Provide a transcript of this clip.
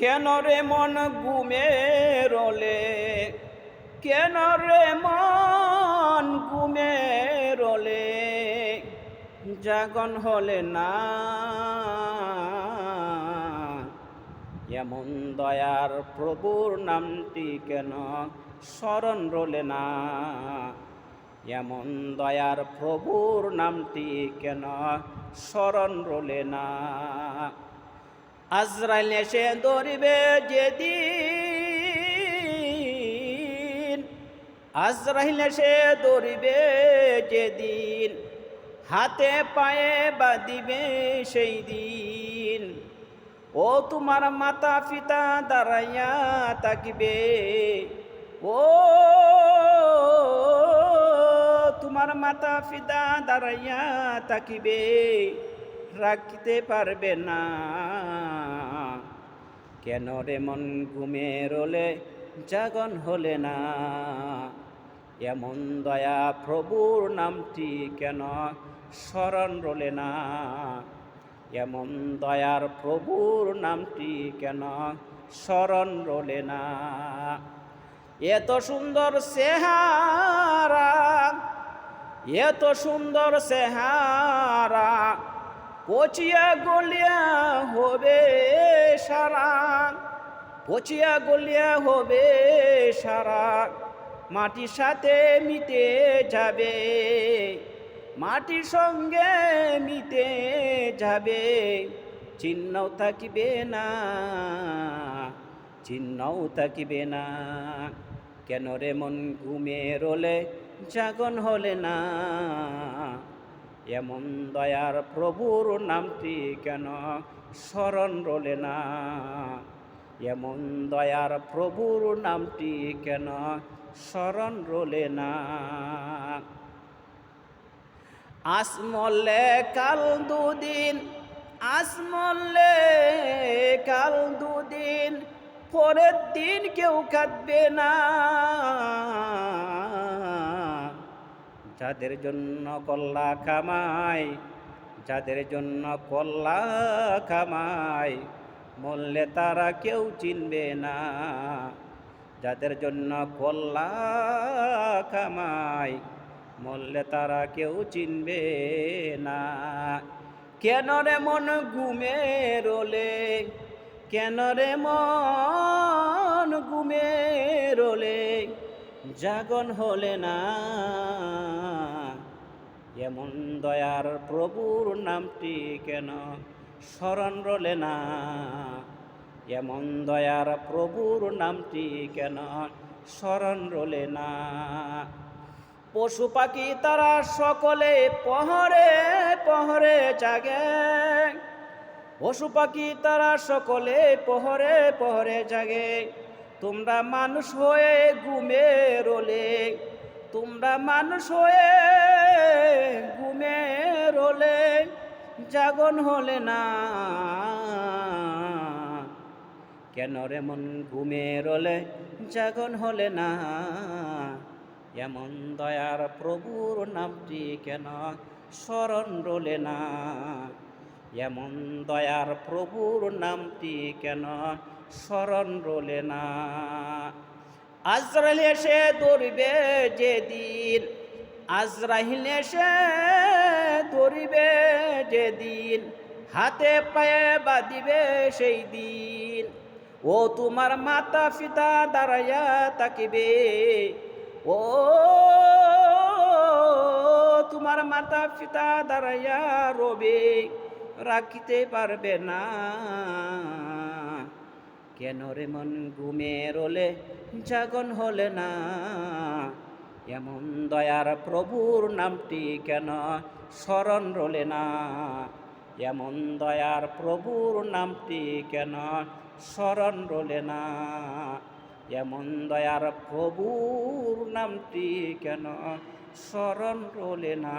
কেন রে মন ঘুমের রলে, কেন রে মন ঘুমের রলে, জাগন হলে না। এমন দয়ার প্রভুর নামটি কেন স্মরণ রলে না। এমন দয়ার প্রভুর নামটি কেন স্মরণ রলে না। আজরাইল এসে ধরিবে যেদিন, আজরাইল এসে ধরিবে যেদিন, হাতে পায়ে বাঁধিবে সেই দিন। ও তোমার মাতা পিতা দাঁড়াইয়া থাকিবে, ও তোমার মাতা পিতা দাঁড়াইয়া থাকিবে, রাখতে পারবে না। কেন রে মন ঘুমের রলে, জাগন হলে না। এমন দয়া প্রভুর নামটি কেন স্মরণ রলে না। এমন দয়ার প্রভুর নামটি কেন স্মরণ রলে না। এত সুন্দর চেহারা, এত সুন্দর চেহারা, পচিয়া গলিয়া হবে সারা, পচিয়া গলিয়া হবে সারা, মাটির সাথে মিটে যাবে, মাটির সঙ্গে মিটে যাবে, চিহ্নও থাকিবে না, চিহ্নও থাকিবে না। কেন রে মন ঘুমের রলে, জাগন হলে না। এমন দয়ার প্রভুর নামটি কেন স্মরণ রলে না। এমন দয়ার প্রভুর নামটি কেন স্মরণ রলে না। আজ মরলে কাল দুদিন, আজ মরলে কাল দুদিন, পরের দিন কেউ কাঁদবে না। যাদের জন্য কল্লা কামাই, যাদের জন্য কল্লা কামাই, মরলে তারা কেউ চিনবে না। যাদের জন্য কল্লা কামাই, মরলে তারা কেউ চিনবে না। কেন রে মন ঘুমের রলে, কেন রে মন ঘুমের রলে, জাগন হলে না। এমন দয়ার প্রভুর নামটি কেন স্মরণ রলে না। এমন দয়ার প্রভুর নামটি কেন স্মরণ রলে না। পশু পাখি তারা সকলে পহরে পহরে জাগে, পশু পাখি তারা সকলে পহরে পহরে জাগে, তোমরা মানুষ হয়ে ঘুমের রলে, তোমরা মানুষ হয়ে ঘুমের রলে, জাগন হলে না। কেন রে মন ঘুমের রলে, জাগন হলে না। এমন দয়ার প্রভুর নামটি কেন স্মরণ রলে না। এমন দয়ার প্রভুর নামটি কেন স্মরণ রলে না। আজরাইল এসে ধরিবে যেদিন, আজরাইল এসে ধরিবে যেদিন, হাতে পায়ে বাঁধিবে সেই দিন। ও তোমার মাতা পিতা দাঁড়াইয়া থাকিবে, ও তোমার মাতা পিতা দাঁড়াইয়া রবে, রাখিতে পারবে না। কেন রে মন ঘুমের রলে, জাগন হলে না। এমন দয়ার প্রভুর নামটি কেন স্মরণ রলে না। এমন দয়ার প্রভুর নামটি কেন স্মরণ রলে না। এমন দয়ার প্রভুর নামটি কেন স্মরণ রলে না।